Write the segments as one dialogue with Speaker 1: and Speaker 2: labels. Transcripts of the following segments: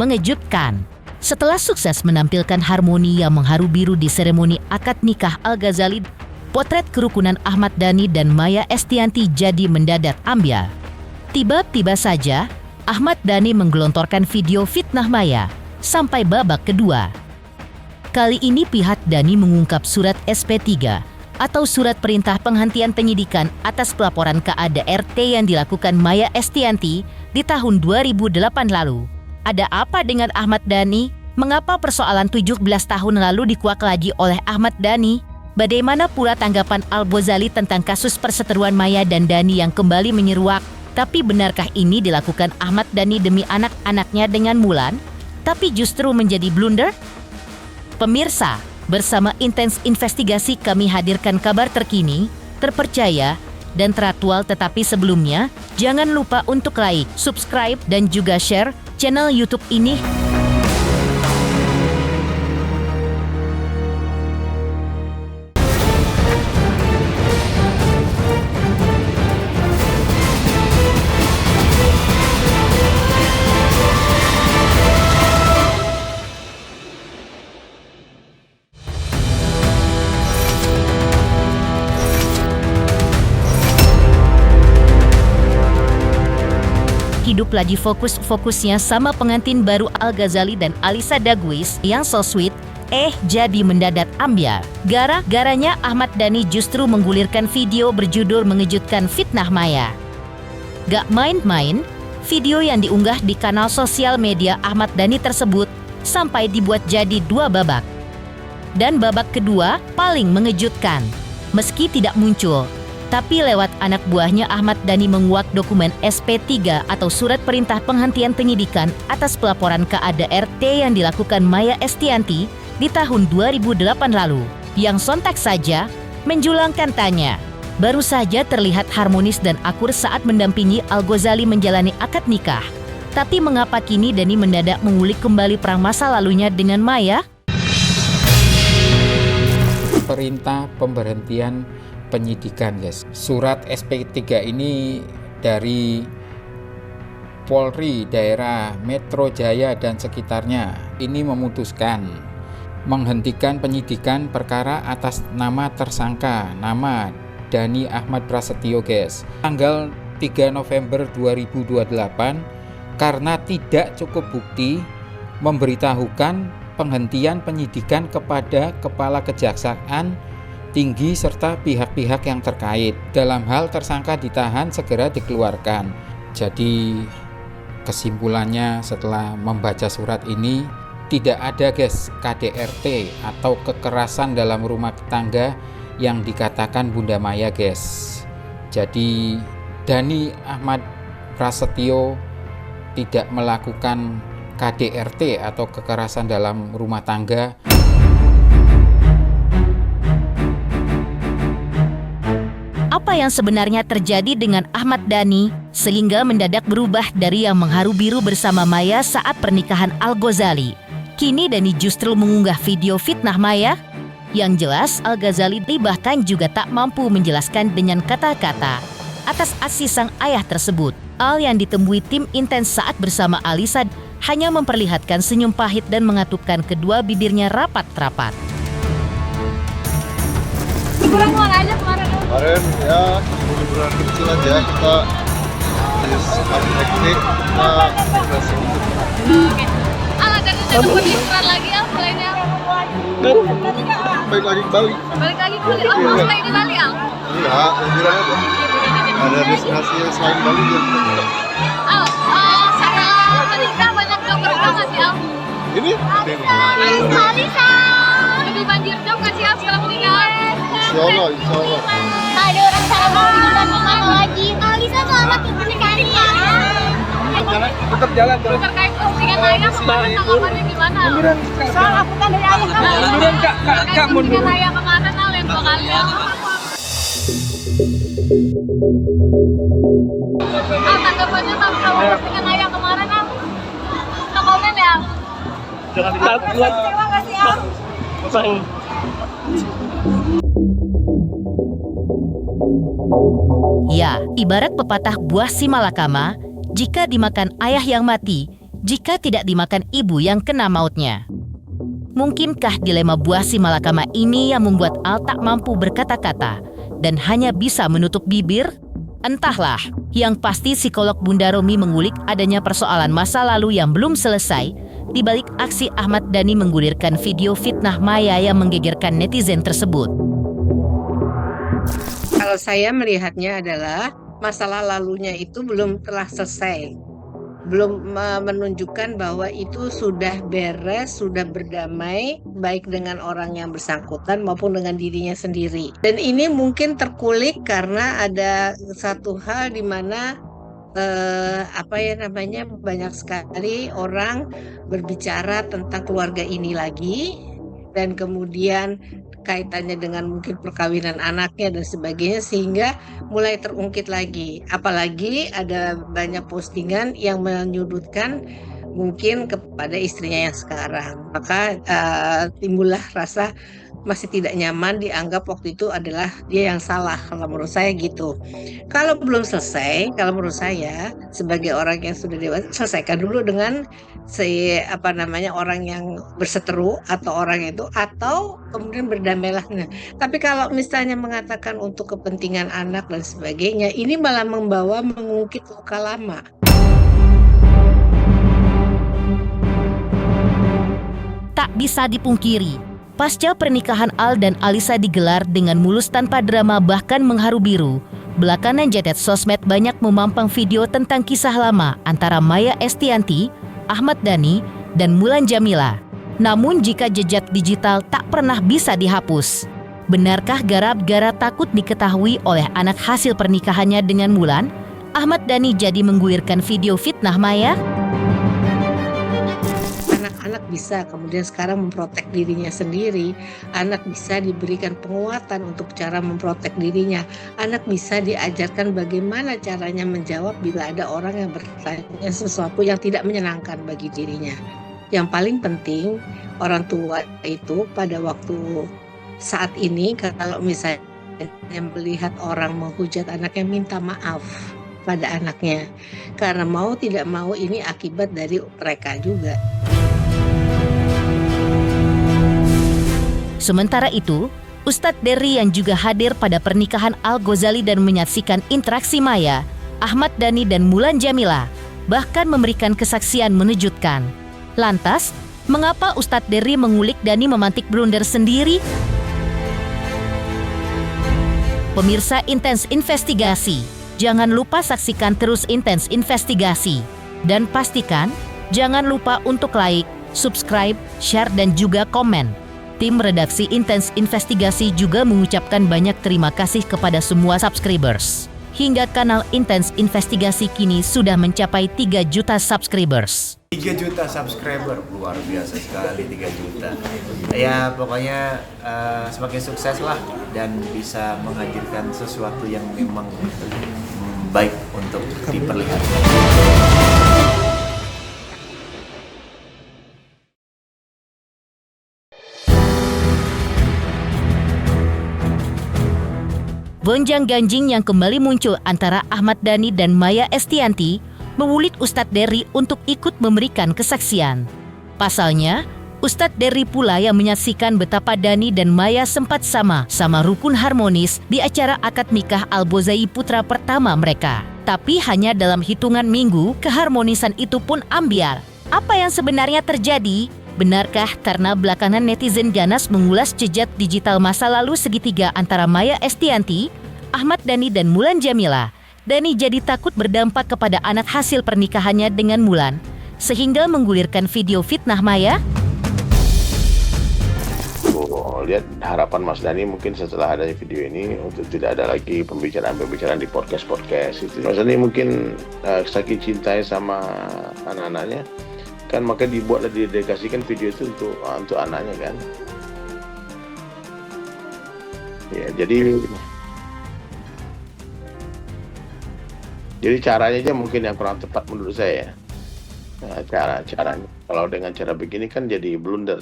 Speaker 1: mengejutkan. Setelah sukses menampilkan harmoni yang mengharu biru di seremoni akad nikah Al-Ghazali, potret kerukunan Ahmad Dhani dan Maya Estianty jadi mendadak ambyar. Tiba-tiba saja, Ahmad Dhani menggelontorkan video fitnah Maya sampai babak kedua. Kali ini pihak Dhani mengungkap surat SP3 atau surat perintah penghentian penyidikan atas pelaporan KADRT yang dilakukan Maya Estianty di tahun 2008 lalu. Ada apa dengan Ahmad Dhani? Mengapa persoalan 17 tahun lalu dikuak lagi oleh Ahmad Dhani? Bagaimana pula tanggapan Al-Ghazali tentang kasus perseteruan Maya dan Dhani yang kembali menyeruak? Tapi benarkah ini dilakukan Ahmad Dhani demi anak-anaknya dengan Mulan, tapi justru menjadi blunder? Pemirsa, bersama Intens Investigasi kami hadirkan kabar terkini, terpercaya, dan teraktual. Tetapi sebelumnya, jangan lupa untuk like, subscribe, dan juga share channel YouTube ini. Hidup lagi fokus-fokusnya sama pengantin baru Al-Ghazali dan Alisa Daguis yang so sweet, jadi mendadak ambyar. Gara-garanya Ahmad Dhani justru menggulirkan video berjudul mengejutkan fitnah Maya. Gak main-main, video yang diunggah di kanal sosial media Ahmad Dhani tersebut sampai dibuat jadi 2 babak. Dan babak kedua paling mengejutkan. Meski tidak muncul, tapi lewat anak buahnya Ahmad Dhani menguak dokumen SP3 atau surat perintah penghentian penyidikan atas pelaporan KADRT yang dilakukan Maya Estianty di tahun 2008 lalu, yang sontak saja menjulangkan tanya. Baru saja terlihat harmonis dan akur saat mendampingi Al-Ghazali menjalani akad nikah. Tapi mengapa kini Dhani mendadak mengulik kembali perang masa lalunya dengan Maya?
Speaker 2: Perintah pemberhentian penyidikan, guys. Surat SP3 ini dari Polri daerah Metro Jaya dan sekitarnya. Ini memutuskan menghentikan penyidikan perkara atas nama tersangka, nama Dhani Ahmad Prasetyo, guys. Tanggal 3 November 2028 karena tidak cukup bukti memberitahukan penghentian penyidikan kepada Kepala Kejaksaan Tinggi serta pihak-pihak yang terkait. Dalam hal tersangka ditahan segera dikeluarkan. Jadi kesimpulannya setelah membaca surat ini, tidak ada, guys, KDRT atau kekerasan dalam rumah tangga yang dikatakan Bunda Maya, guys. Jadi Dhani Ahmad Prasetyo tidak melakukan KDRT atau kekerasan dalam rumah tangga.
Speaker 1: Apa yang sebenarnya terjadi dengan Ahmad Dhani sehingga mendadak berubah dari yang mengharu biru bersama Maya saat pernikahan Al-Ghazali? Kini Dhani justru mengunggah video fitnah Maya? Yang jelas Al-Ghazali bahkan juga tak mampu menjelaskan dengan kata-kata atas aksi sang ayah tersebut. Al yang ditemui tim intens saat bersama Alisa hanya memperlihatkan senyum pahit dan mengatupkan kedua bibirnya rapat-rapat.
Speaker 3: Liburan kemana aja kemarin?
Speaker 4: Kemarin ya liburan kecil aja, kita habis hektik, kita refreshing.
Speaker 3: Oke. Al, ada rencana buat liburan lagi ya selainnya?
Speaker 4: Balik lagi ke Bali.
Speaker 3: Balik lagi ke Bali? Oh, mau stay di Bali, Al?
Speaker 4: Enggak, liburan aja. Ada destinasi yang selain Bali ya.
Speaker 3: Al, setelah menikah banyak job berkah nggak sih, Al?
Speaker 4: Ini?
Speaker 3: Alisa! Lebih banjir job nggak sih, Al, setelah menikah?
Speaker 4: Insya Allah, insya Allah.
Speaker 3: Ada orang salah mau liburan kemana lagi? Alisa selamat pernikahan ya.
Speaker 4: Tetap jalan terus.
Speaker 3: Terkait postingan ayah kemarin tanggapannya gimana? Soal aku kan dari ayah kan.
Speaker 4: Munduran kak mundur.
Speaker 3: Postingan ayah kemarin Al yang 2 kali ya. Al, tanggapannya sama postingan ayah kemarin Al. No komen ya.
Speaker 4: Jangan ditahan.
Speaker 3: Terima kasih Al.
Speaker 1: Ya, ibarat pepatah buah si malakama, jika dimakan ayah yang mati, jika tidak dimakan ibu yang kena mautnya. Mungkinkah dilema buah si malakama ini yang membuat Al tak mampu berkata-kata dan hanya bisa menutup bibir? Entahlah, yang pasti psikolog Bunda Romi mengulik adanya persoalan masa lalu yang belum selesai di balik aksi Ahmad Dhani menggulirkan video fitnah Maya yang menggegerkan netizen tersebut.
Speaker 5: Kalau saya melihatnya adalah masalah lalunya itu belum telah selesai. Belum menunjukkan bahwa itu sudah beres, sudah berdamai, baik dengan orang yang bersangkutan maupun dengan dirinya sendiri. Dan ini mungkin terkulik karena ada satu hal di mana banyak sekali orang berbicara tentang keluarga ini lagi, dan kemudian kaitannya dengan mungkin perkawinan anaknya dan sebagainya, sehingga mulai terungkit lagi. Apalagi ada banyak postingan yang menyudutkan mungkin kepada istrinya yang sekarang. Maka timbullah rasa masih tidak nyaman, dianggap waktu itu adalah dia yang salah. Kalau menurut saya gitu. Kalau belum selesai, kalau menurut saya sebagai orang yang sudah dewasa, selesaikan dulu dengan orang yang berseteru atau orang itu, atau kemudian berdamailah. Tapi kalau misalnya mengatakan untuk kepentingan anak dan sebagainya, ini malah mengungkit luka lama.
Speaker 1: Tak bisa dipungkiri, pasca pernikahan Al dan Alisa digelar dengan mulus tanpa drama bahkan mengharu biru, belakangan jagat sosmed banyak memampang video tentang kisah lama antara Maya Estianty, Ahmad Dhani, dan Mulan Jameela. Namun jika jejak digital tak pernah bisa dihapus, benarkah gara-gara takut diketahui oleh anak hasil pernikahannya dengan Mulan, Ahmad Dhani jadi menggulirkan video fitnah Maya?
Speaker 5: Anak bisa kemudian sekarang memprotek dirinya sendiri. Anak bisa diberikan penguatan untuk cara memprotek dirinya. Anak bisa diajarkan bagaimana caranya menjawab bila ada orang yang bertanya sesuatu yang tidak menyenangkan bagi dirinya. Yang paling penting, orang tua itu pada waktu saat ini kalau misalnya melihat orang menghujat anaknya, minta maaf pada anaknya. Karena mau tidak mau ini akibat dari mereka juga.
Speaker 1: Sementara itu, Ustadz Dery yang juga hadir pada pernikahan Al-Ghazali dan menyaksikan interaksi Maya, Ahmad Dhani dan Mulan Jameela, bahkan memberikan kesaksian menejutkan. Lantas, mengapa Ustadz Dery mengulik Dhani memantik blunder sendiri? Pemirsa Intens Investigasi, jangan lupa saksikan terus Intens Investigasi. Dan pastikan, jangan lupa untuk like, subscribe, share, dan juga komen. Tim redaksi Intens Investigasi juga mengucapkan banyak terima kasih kepada semua subscribers. Hingga kanal Intens Investigasi kini sudah mencapai 3 juta subscribers.
Speaker 6: 3 juta subscriber, luar biasa sekali 3 juta. Ya pokoknya semakin sukses lah dan bisa menghadirkan sesuatu yang memang baik untuk diperlihatkan.
Speaker 1: Gonjang-ganjing yang kembali muncul antara Ahmad Dhani dan Maya Estianty mengulik Ustadz Dery untuk ikut memberikan kesaksian. Pasalnya, Ustadz Dery pula yang menyaksikan betapa Dhani dan Maya sempat sama-sama rukun harmonis di acara akad nikah Al-Bozai putra pertama mereka. Tapi hanya dalam hitungan minggu, keharmonisan itu pun ambiar. Apa yang sebenarnya terjadi? Benarkah karena belakangan netizen ganas mengulas jejak digital masa lalu segitiga antara Maya Estianty, Ahmad Dhani dan Mulan Jameela, Dhani jadi takut berdampak kepada anak hasil pernikahannya dengan Mulan, sehingga menggulirkan video fitnah Maya?
Speaker 7: Lihat harapan Mas Dhani mungkin setelah adanya video ini untuk tidak ada lagi pembicaraan di podcast itu. Mas Dhani mungkin saking cintai sama anak-anaknya kan, maka dibuatlah, didedikasikan video itu untuk anaknya kan. Ya, jadi caranya aja mungkin yang kurang tepat menurut saya. Nah, caranya kalau dengan cara begini kan jadi blunder.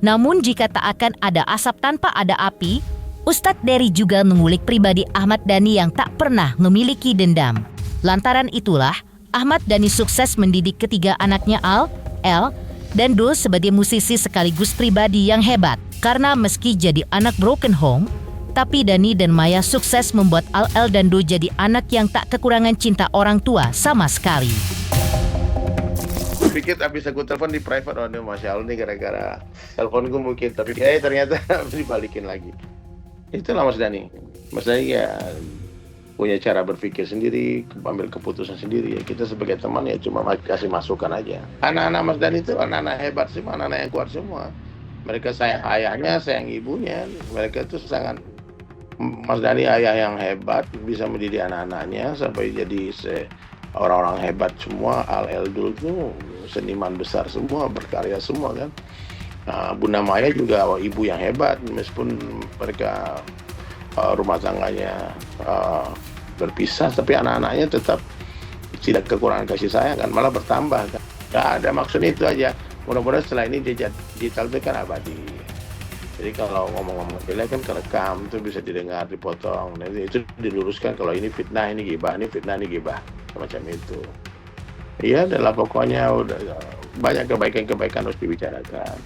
Speaker 1: Namun jika tak akan ada asap tanpa ada api, Ustadz Dery juga mengulik pribadi Ahmad Dhani yang tak pernah memiliki dendam. Lantaran itulah, Ahmad Dhani sukses mendidik ketiga anaknya Al, El, dan Do sebagai musisi sekaligus pribadi yang hebat. Karena meski jadi anak broken home, tapi Dhani dan Maya sukses membuat Al, El, dan Do jadi anak yang tak kekurangan cinta orang tua sama sekali.
Speaker 7: Pikir habis aku telepon di private, oh Masya Allah nih gara-gara teleponku mungkin, tapi ternyata dibalikin lagi. Itulah Mas Dhani. Mas Dhani ya punya cara berpikir sendiri, ambil keputusan sendiri. Ya kita sebagai teman ya cuma kasih masukan aja. Anak-anak Mas Dhani itu anak-anak hebat semua, anak-anak yang kuat semua. Mereka sayang ayahnya, sayang ibunya. Mereka itu sangat, Mas Dhani ayah yang hebat, bisa mendidik anak-anaknya sampai jadi orang-orang hebat semua. Al, El dulu seniman besar semua, berkarya semua kan. Bunda Maya juga ibu yang hebat, meskipun mereka rumah tangganya berpisah, tapi anak-anaknya tetap tidak kekurangan kasih sayang kan, malah bertambah kan. Gak ada maksud itu aja. Mudah-mudahan setelah ini digital itu kan abadi. Jadi kalau ngomong-ngomong jelek kan kerekam, itu bisa didengar, dipotong. Nanti itu diluruskan kalau ini fitnah, ini gibah, ini fitnah, ini gibah, semacam itu. Iya, adalah pokoknya udah banyak kebaikan-kebaikan harus dibicarakan.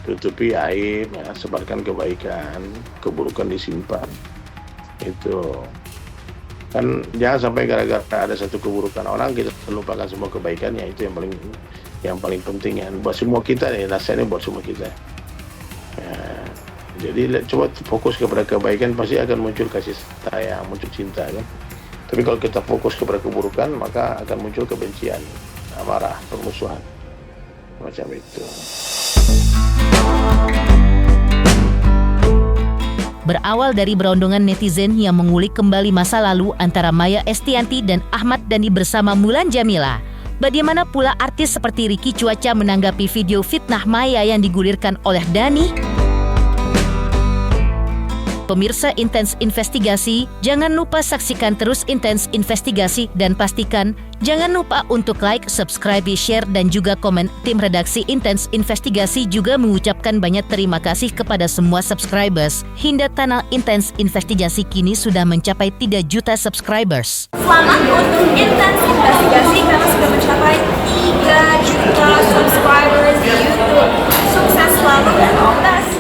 Speaker 7: Tutupi aib, ya, sebarkan kebaikan, keburukan disimpan. Itu kan jangan sampai gara-gara ada satu keburukan orang kita lupakan semua kebaikannya. Itu yang paling penting ya, buat semua kita nih, nasihatnya buat semua kita. Ya, jadi coba fokus kepada kebaikan, pasti akan muncul kasih sayang, muncul cinta kan. Tapi kalau kita fokus kepada keburukan, maka akan muncul kebencian, amarah, permusuhan, macam itu.
Speaker 1: Berawal dari berondongan netizen yang mengulik kembali masa lalu antara Maya Estianty dan Ahmad Dhani bersama Mulan Jameela, bagaimana pula artis seperti Ricky Cuaca menanggapi video fitnah Maya yang digulirkan oleh Dhani? Pemirsa Intens Investigasi, jangan lupa saksikan terus Intens Investigasi dan pastikan jangan lupa untuk like, subscribe, share, dan juga komen. Tim redaksi Intens Investigasi juga mengucapkan banyak terima kasih kepada semua subscribers. Hingga kanal Intens Investigasi kini sudah mencapai 3 juta subscribers.
Speaker 3: Selamat untuk Intens Investigasi karena sudah mencapai 3 juta subscribers di YouTube. Sukses selalu dan all the best.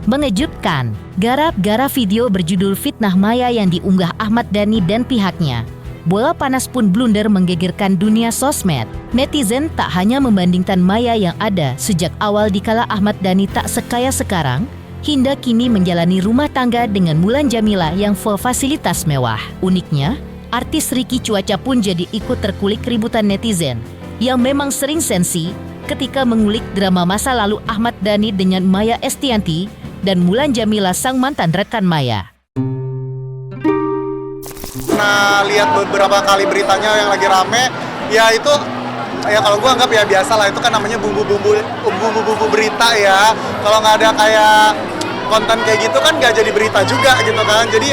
Speaker 1: Mengejutkan, gara-gara video berjudul Fitnah Maya yang diunggah Ahmad Dhani dan pihaknya, bola panas pun blunder menggegerkan dunia sosmed. Netizen tak hanya membandingkan Maya yang ada sejak awal dikala Ahmad Dhani tak sekaya sekarang, hingga kini menjalani rumah tangga dengan Mulan Jameela yang full fasilitas mewah. Uniknya, artis Ricky Cuaca pun jadi ikut terkulik ributan netizen yang memang sering sensi ketika mengulik drama masa lalu Ahmad Dhani dengan Maya Estianty dan Mulan Jameela sang mantan rekan Maya.
Speaker 4: Nah, lihat beberapa kali beritanya yang lagi rame, ya itu ya kalau gue anggap ya biasa lah, itu kan namanya bumbu-bumbu berita ya. Kalau nggak ada kayak konten kayak gitu kan nggak jadi berita juga gitu kan. Jadi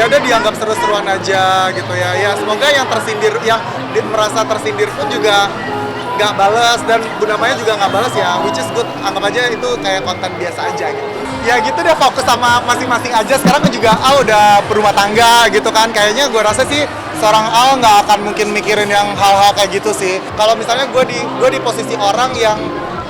Speaker 4: ya udah dianggap seru-seruan aja gitu ya. Ya semoga yang tersindir, yang merasa tersindir pun juga nggak balas, dan Bunda Maya juga nggak balas ya, which is good. Anggap aja itu kayak konten biasa aja gitu. Ya gitu deh, fokus sama masing-masing aja. Sekarang kan juga Al udah berumah tangga gitu kan. Kayaknya gue rasa sih seorang Al nggak akan mungkin mikirin yang hal-hal kayak gitu sih. Kalau misalnya gue di posisi orang yang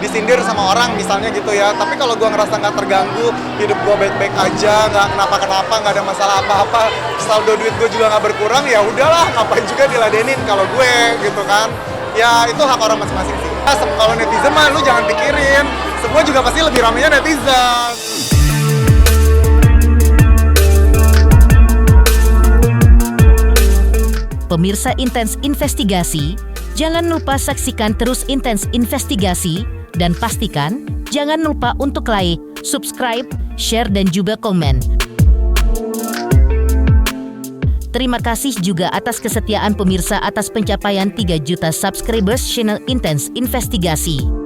Speaker 4: disindir sama orang misalnya gitu ya, tapi kalau gue ngerasa nggak terganggu, hidup gue baik-baik aja, nggak kenapa-kenapa, nggak ada masalah apa-apa, saldo duit gue juga nggak berkurang, ya udahlah, ngapain juga diladenin kalau gue gitu kan. Ya itu hak orang masing-masing sih. Kalau netizen mah lu jangan pikirin, semua juga pasti lebih ramainya netizen.
Speaker 1: Pemirsa Intens Investigasi, jangan lupa saksikan terus Intens Investigasi dan pastikan jangan lupa untuk like, subscribe, share, dan juga komen. Terima kasih juga atas kesetiaan pemirsa atas pencapaian 3 juta subscribers channel Intens Investigasi.